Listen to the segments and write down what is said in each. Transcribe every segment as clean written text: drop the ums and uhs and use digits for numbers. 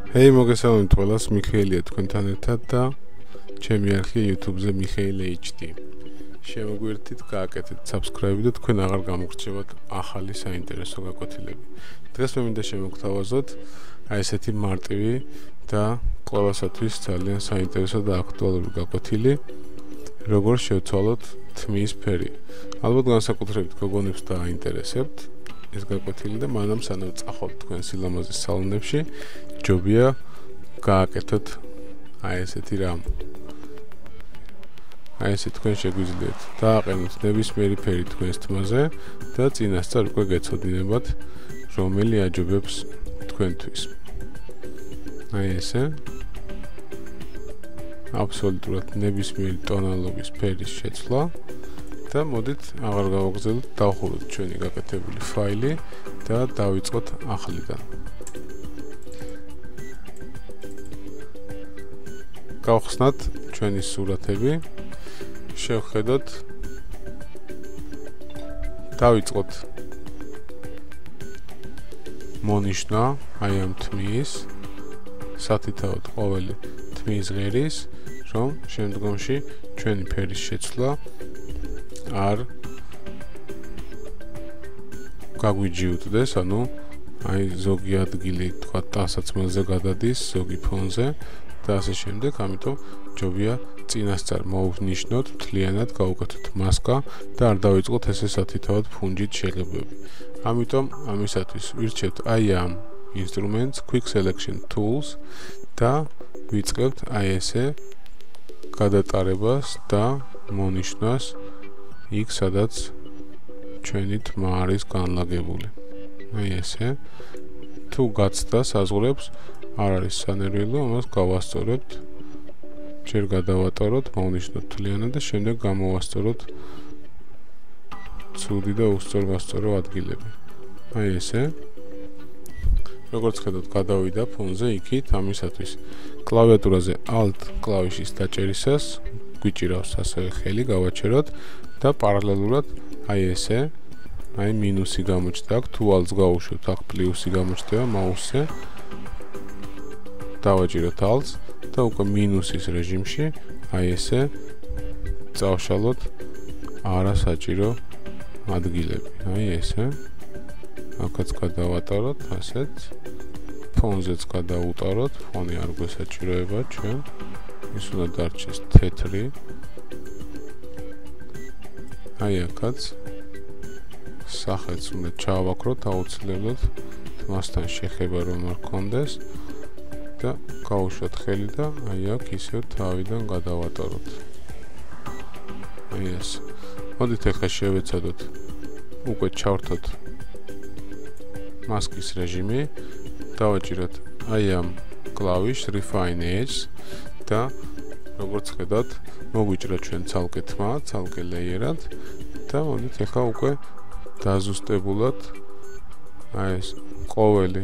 Hei, მოგესალმებით ყველას, მიხეილია თქვენთან ერთად და ჩემი არხი YouTube-ზე მიხეილი HD. შემოგვერთით, გააკეთეთ subscribe და თქვენ აღარ გამოგრჩევათ ახალი საინტერესო გაკვეთილები. დღეს მე მინდა შემოგთავაზოთ აი ესეთი მარტივი და ყველასათვის ძალიან საინტერესო და აქტუალური გაკვეთილი, როგორ შევცვალოთ თმის ფერი. ალბათ განსაკუთრებით გოგონებს დააინტერესებთ ეს გაკვეთილი და მანამ სანამ წახვალთ თქვენ სილამაზის სალონებში ჯობია გააკეთოთ აი ესეთი რამ. აი ესე თქვენ შეგვიძლიათ დააყენოთ ნებისმიერი ფერი თქვენს თმაზე და წინასწარ უკვე გეცოდინებათ რომელი აჯობებს თქვენთვის. აი ესე აბსოლუტურად ნებისმიერი ტონალობის ფერის შეცვლა და მოდით აღარ გავაგრძელოთ, დავხუროთ ჩვენი გაკეთებული ფაილი და დავიწყოთ ახლიდან. გავხსნათ ჩვენი სურათები, შევხედოთ, დავიწყოთ მონიშნა აი ამ თმის, სათითაოდ ყოველი თმის ღერის, რომ შემდგომში ჩვენი ფერის შეცვლა არ გაგვიჯიუტდეს, ანუ აი ზოგი ადგილი თქვა ტანსაცმელზე გადადის, ზოგი ფონზე და ასე შემდეგ, ამიტომ ჯობია წინასწარ მოვნიშნოთ, მთლიანად გავუკეთოთ მასკა და არ დავიწყოთ ესე სათითაოდ ფუნჯით შეღებები. ამიტომ ამისათვის ვირჩევთ აი ამ ინსტრუმენტს Quick Selection Tools და ვიწყებთ აი ესე გადატარებას და მონიშნას იქ, სადაც ჩვენი თმა არის განლაგებული. აი ესე. თუ გაცდა საზღვრებს არ არის სანერვიულო, ამას გავასწორებთ. ჯერ გადავატაროთ, მოვნიშნოთ მთლიანად და შემდეგ გამოვასწოროთ ცუდი და უსწორ-ვასწორო ადგილები. აი ესე. როგორც ხედავთ, გადავიდა ფონზე იქით, ამისათვის კლავიატურაზე Alt კლავიშის დაჭერისას გვიჭირავს ასევე ხელი გავაჩეროთ და პარალელურად აი ესე, აი მინუსი გამოჩნდა აქ, თუ Alt-ს გავუშვებთ, აქ პლუსი გამოჩნდება მაუსზე. დავაჭიროთ Alt-ს და უკვე მინუსის რეჟიმში აი ესე წავშალოთ არასაჭირო ადგილები. აი ესე. აქაც გადავატაროთ, ასეთ. ფონზეც გადავუტაროთ, ფონი არ გვესაჭიროება ჩვენ. ის უნდა დარჩეს თეთრი. აი აქაც სახეც უნდა ჩავაქროთ აუცილებლად თმასთან შეხება რომ არ გქონდეს და გავუშვათ ხელი და აი აქ ისევ თავიდან გადავატაროთ. აი ეს. მოდით ახლა შევეცადოთ უკვე ჩავრთოთ მასკის რეჟიმი, დავაჭიროთ აი ამ კლავიშს Refine Edge და როგორც ხედავთ, მოგვიჭრა ჩვენ ცალკე თმა, ცალკე ლეიერად და მოდით ახლა უკვე დაზუსტებულად აი ეს ყოველი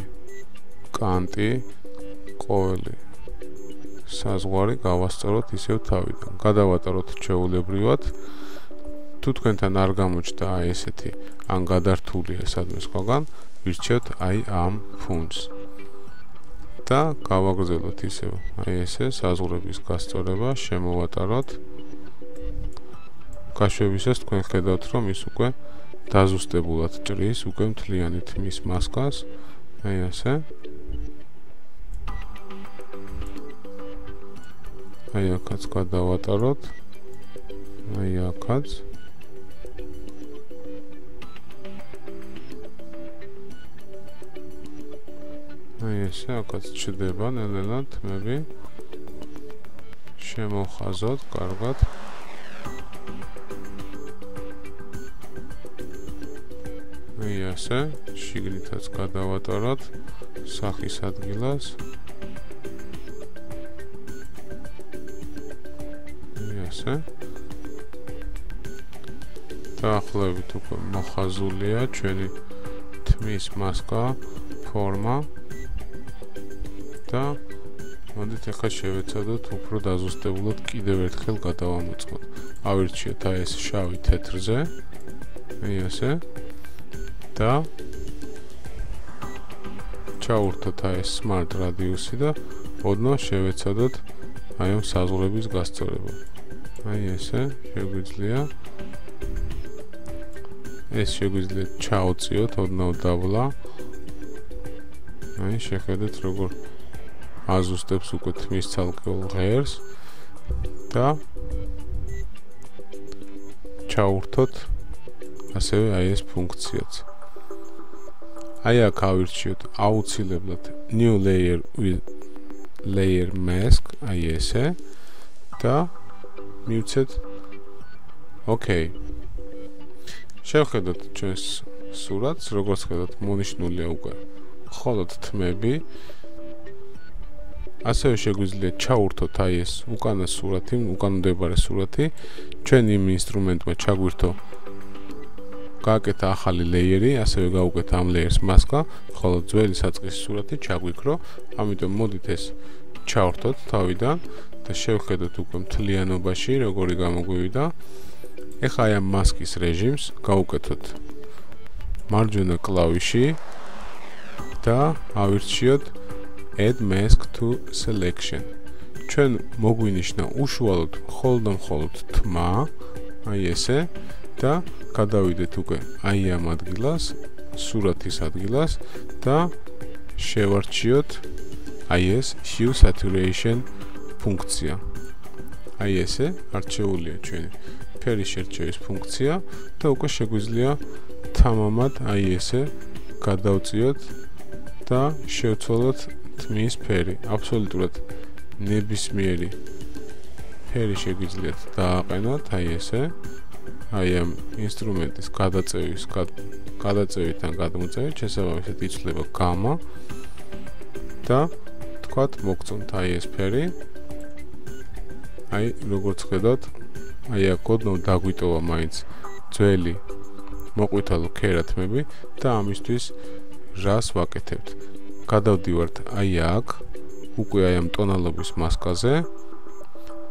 კანტი, ყოველი საზღვარი გავასწოროთ ისევ თავიდან. გადავატაროთ ჩვეულებრივად. თუ თქვენთან არ გამოჩნდა აი ესეთი ან გადართულია სადმე სხვაგან, ვირჩევთ აი ამ ფუნჯს. და გავაგრძელოთ ისევ აი ესე საზღვრების გასწორება, შემოვატაროთ. გაშვებისას თქვენ ხედავთ, რომ ის უკვე დაზუსტებულად ჭრის უკვე მთლიანი თმის მასკას. აი ასე. აი აქაც გადავატაროთ. აი აქაც. აი ესე, აქაც ჩდება ნელ-ნელა თმები. შემოვხაზოთ კარგად. აი ასე, შიგნითაც გადავატაროთ სახის ადგილას. აი ასე. დაახლოებით უკვე მოხაზულია ჩვენი თმის მასკა, ფორმა. და მოდით ახლა შევეცადოთ უფრო დაზუსტებულად კიდევ ერთხელ გადავამოწმოთ. ავირჩიოთ აი ეს შავი თეთრზე. აი ასე. და ჩაურთოთ აი ეს smart radius-ი და ოდნავ შევეცადოთ აი ამ საზღვრების გასწორება. აი ესე შეგვიძლია ეს შეგვიძლია ჩაუწიოთ ოდნავ დაბლა. აი შეხედეთ როგორ აზუსტებს უკვე თმის ცალკეულ ღერს და ჩაურთოთ ასევე აი ეს ფუნქციაც. აი აქ ავირჩიოთ აუცილებლად new layer with layer mask აი ესე და მივცეთ OK. შევხედოთ ჩვენს სურათს, როგორც ხედავთ, მონიშნულია უკვე მხოლოდ თმები. ასევე შეგვიძლია ჩაურთოთ აი ეს უკანა სურათი, უკანონდებარე სურათი. ჩვენ იმ ინსტრუმენტმა ჩაგვირთო გააკეთა ახალი ლეიერი, ასევე გავუკეთა ამ ლეიერს მასკა, ხოლო ძველი საწყისი სურათი ჩაგვიქრო. ამიტომ მოდით ეს ჩავრთოთ თავიდან და შევხედოთ უკვე მთლიანობაში როგორი გამოგვივიდა. ეხლა აი ამ მასკის რეჟიმს გავუკეთოთ მარჯვენა კლავიში და ავირჩიოთ add mask to selection. ჩვენ მოგვინიშნა უშუალოდ მხოლოდ თმა, აი ესე და გადავიდეთ უკვე აი ამ ადგილას, სურათის ადგილას და შევარჩიოთ აი ეს hue saturation ფუნქცია. აი ესე არჩეულია ჩვენი ფერის შერჩევის ფუნქცია და უკვე შეგვიძლია თამამად აი ესე გადავწიოთ და შევცვალოთ თმის ფერი. აბსოლუტურად ნებისმიერი ფერი შეგვიძლიათ დააყენოთ აი ესე. აი ამ ინსტრუმენტის გადაწევით ან გადმოწევით შესაბამისად იცვლება გამა და თქვათ მოგწონთ აი ეს ფერი. აი როგორც ხედავთ, აი აქ ოდნავ დაგვიტოვა მაინც ძველი მოყვითალო ქერათმები და ამისთვის რას ვაკეთებთ? გადავდივართ აი აქ, უკვე აი ამ ტონალობის მასკაზე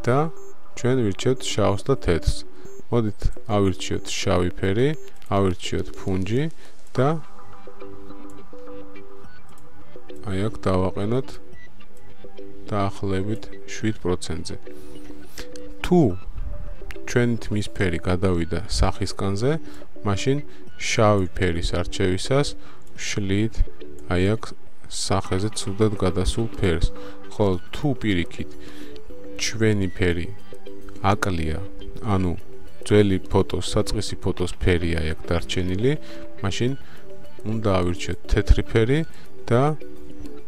და ჩვენ ვირჩევთ შავს და თეთრს. მოდით ავირჩიოთ შავი ფერი, ავირჩიოთ ფუნჯი და აი აქ დავაყენოთ დაახლოებით 7%-ზე. თუ ჩვენი თმის ფერი გადავიდა სახისკანზე, მაშინ შავი ფერის არჩევისას ვშლით აი აქ სახეზე ცუდად გადასულ ფერს. ხოლო თუ პირიქით ჩვენი ფერი აკლია, ანუ ძველი ფოტოს, საწყისი ფოტოს ფერი აი აქ დარჩენილი, მაშინ უნდა ავირჩიოთ თეთრი ფერი და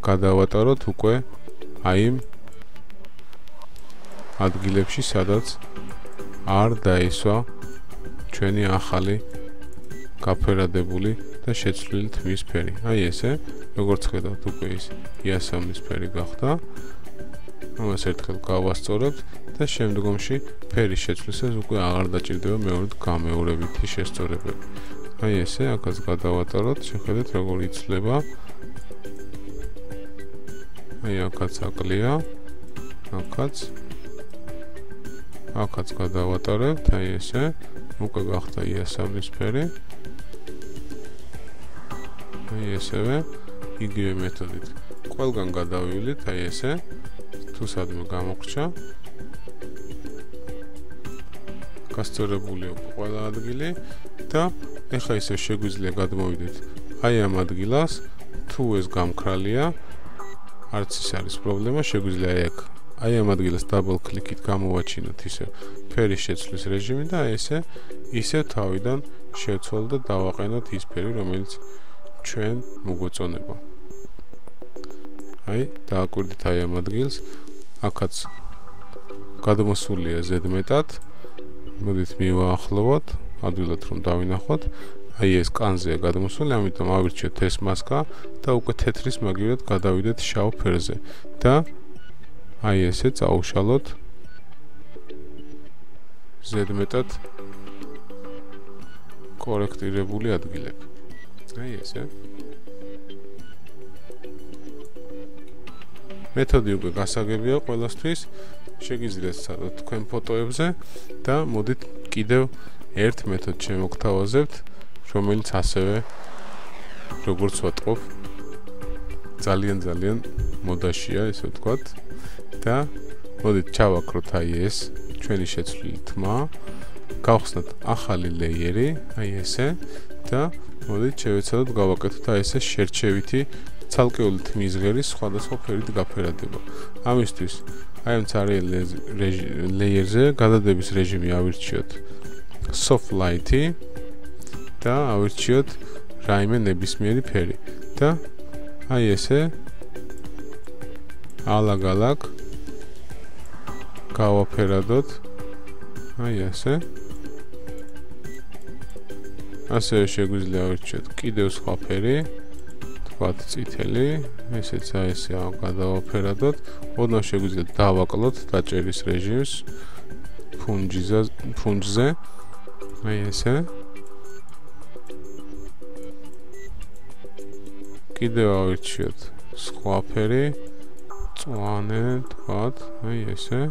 გადავატაროთ უკვე აი იმ ადგილებში, სადაც არ დაისვა ჩვენი ახალი გაფერადებული და შეცვლილი თმის ფერი. აი ესე, როგორც ხედავთ, უკვე ის იასამნის ფერი გახდა. ამას ერთხელ გავასწორებთ და შემდგომში ფერის შეცვლისას უკვე აღარ დაჭირდება მეორედ გამეორებითი შესწორებები. აი ესე, აქაც გადავატაროთ, შეხედეთ როგორ იცვლება. აი აქაც აკლია, აქაც გადავატარებთ, აი ესე, უკვე გახდა იასამნის ფერი. აი ესევე იგივე მეთოდით ყველგან გადავივლით, აი ესე, თუ სადმე გამოგრჩა. გასწორებულია ყველა ადგილი და ეხლა ისე შეგვიძლია გადმოვიდეთ აი ამ ადგილას. თუ ეს გამქრალია, არც ის არის პრობლემა, შეგვიძლია აი ამ ადგილას დაბლ კლიკით გამოვაჩინოთ ისე ფერის შეცვლის რეჟიმი და ესე ისე თავიდან შევცვალოთ და დავაყენოთ ის ფერი, რომელიც ჩვენ მოგვეწონება. აი, დააკვირდით აი ამ ადგილს, აქაც გადმოსულია ზედმეტად. მოდით მივაახლოვოთ, ადვილად რომ დავინახოთ. აი ეს კანზეა გადმოსული, ამიტომ ავირჩიოთ ეს მასკა და უკვე თეთრის მაგივრად გადავიდეთ შავ ფერზე და აი ესე წაუშალოთ ზედმეტად კორექტირებული ადგილები. აი ესე. მეთოდი უკვე გასაგებია ყველასთვის. შეგიძლიათ სცადოთ თქვენ ფოტოებზე და მოდით კიდევ ერთ მეთოდს შემოგთავაზებთ, რომელიც ასევე როგორც ვატყობ, ძალიან მოდაშია, ესე ვთქვათ. და მოდით ჩავაქროთ აი ეს ჩვენი შეცვლილი თმა. გავხსნათ ახალი ლეიერი, აი ესე და მოდით შევეცადოთ გავაკეთოთ აი ესე შერჩევითი ცალკეული თმის ღერის სხვადასხვა ფერით გაფერადება. ამისთვის აი ამ მცირე ლეიერზე გადადების რეჟიმი ავირჩიოთ soft light-ი და ავირჩიოთ რაიმე ნებისმიერი ფერი და აი ესე ალაგ-ალაგ გავაფერადოთ აი ესე ასევე შეგვიძლია ავირჩიოთ კიდევ სხვა ფერი ვთქვათ წითელი ესეც აი ესე გადავაფერადოთ ოდნავ შეგვიძლია დავაკლოთ დაჭერის რეჟიმს ფუნჯზე აი ესე კიდევ ავირჩიოთ სხვა ფერი წვანე თქვათ აი ესე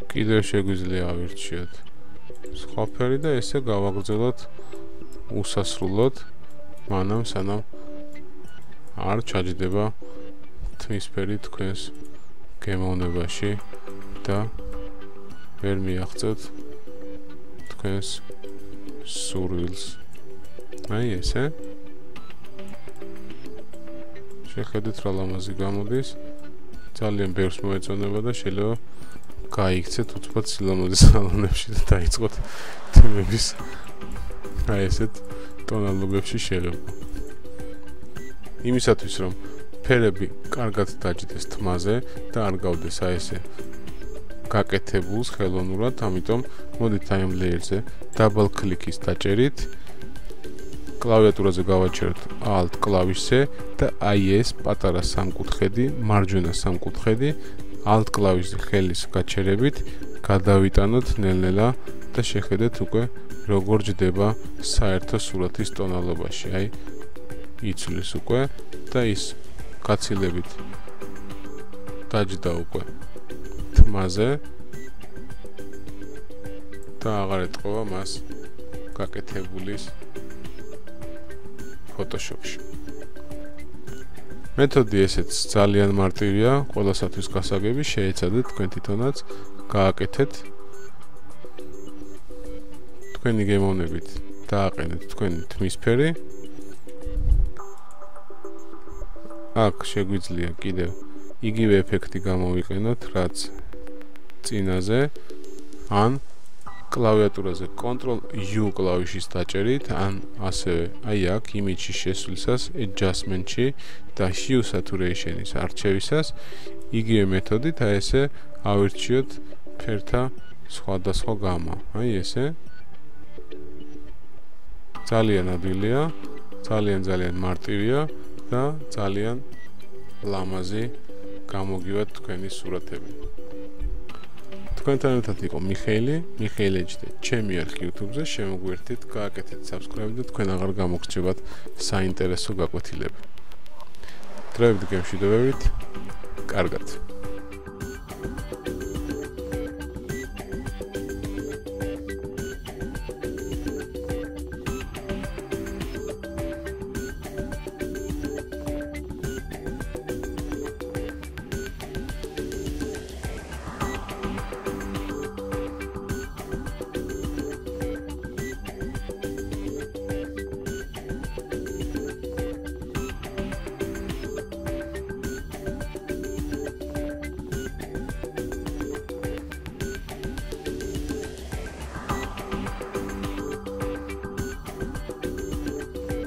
კიდევ შეგვიძლია ავირჩიოთ სხვა ფერი და ესე გავაგრძელოთ უსასრულოდ მანამ სანამ არ ჩაჯდება თმის ფერი თქვენს გემოვნებაში და ვერ მიაღწევთ თქვენს სურვილს აი ესე შეხედეთ რა ლამაზი გამოდის ძალიან ბევრს მოეწონება და შეიძლება გაიქცეთ უცბად სილამაზის სალონებში და დაიწყოთ თემების აი ესეთ ტონალობებში შეღება. იმისათვის რომ ფერები კარგად დაჯდეს თმაზე და არ გავდეს აი ესე გაკეთებულს ხელოვნურად, ამიტომ მოდით აი ამ ლეიერზე დაბალ კლიკის დაჭერით კლავიატურაზე გავაჩეროთ Alt კლავიშზე და აი ეს პატარა სამკუთხედი, მარჯვენა სამკუთხედი Alt კლავიშზე ხელის გაჩერებით გადავიტანოთ ნელ-ნელა და შეხედეთ უკვე როგორ ჯდება საერთო სურათის ტონალობაში. აი იცვლის უკვე და ის გაცილებით დაჯდა უკვე თმაზე და აღარ ეტყობა მას გაკეთებულის Photoshop-ში. მეთოდი ესეც ძალიან მარტივია, ყველასათვის გასაგები, შეეცადეთ თქვენ თვითონაც გააკეთეთ. თქვენი გემოვნებით დააყენეთ თქვენი თმისფერი. აქ შეგვიძლია კიდევ იგივე ეფექტი გამოვიყენოთ, რაც წინაზე, ან კლავიატურაზე Ctrl-U კლავიშის დაჭერით, ან ასევე აი აქ იმიჯის შესვლისას, adjustment-ში და hue saturation-ის არჩევისას იგივე მეთოდით აი ესე ავირჩიოთ ფერთა სხვადასხვა გამა. აი ესე ძალიან ადვილია, ძალიან მარტივია და ძალიან ლამაზი გამოგივათ თქვენი სურათები. თქვენთან ერთად იყო მიხეილი ეჯდე, ჩემი არხი YouTube-ზე, შემოგვერთით, გააკეთეთ subscribe და თქვენ აღარ გამოგრჩებათ საინტერესო გაკვეთილები. დროებით გემშვიდობებით, კარგად.